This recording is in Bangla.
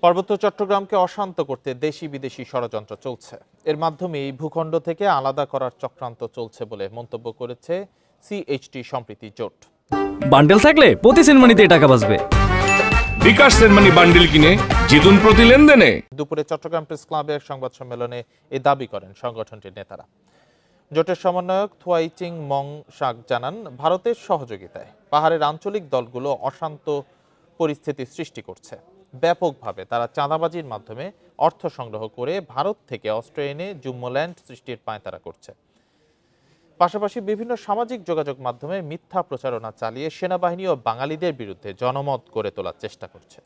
পার্বত্য চট্টগ্রামকে অশান্ত করতে দেশি বিদেশি ষড়যন্ত্র চলছে। এর মাধ্যমে এই ভূখণ্ড থেকে আলাদা করার চক্রান্ত চলছে বলে মন্তব্য করেছে সিএইচটি সম্প্রীতি জোট। বান্ডেল থাকলে প্রতি সেনমানিতে টাকা বাঁচবে। বিকাশ সেনমানি বান্ডেল কিনে জিতুন প্রতি লেনদেনে। দুপুরে চট্টগ্রাম প্রেস ক্লাবের সংবাদ সম্মেলনে এ দাবি করেন সংগঠনটির নেতারা। জোটের সমন্বয়ক থুয়াইচিং মং শাক জানান, ভারতের সহযোগিতায় পাহাড়ের আঞ্চলিক দলগুলো অশান্ত পরিস্থিতি সৃষ্টি করছে। ব্যাপকভাবে তারা চাঁদাবাজির মাধ্যমে অর্থ সংগ্রহ করে ভারত থেকে অস্ত্র এনে জুম্মল্যান্ড সৃষ্টির পায়তারা করছে। পাশাপাশি বিভিন্ন সামাজিক যোগাযোগ মাধ্যমে মিথ্যা প্রচারণা চালিয়ে সেনাবাহিনী ও বাঙালিদের বিরুদ্ধে জনমত গড়ে তোলার চেষ্টা করছে।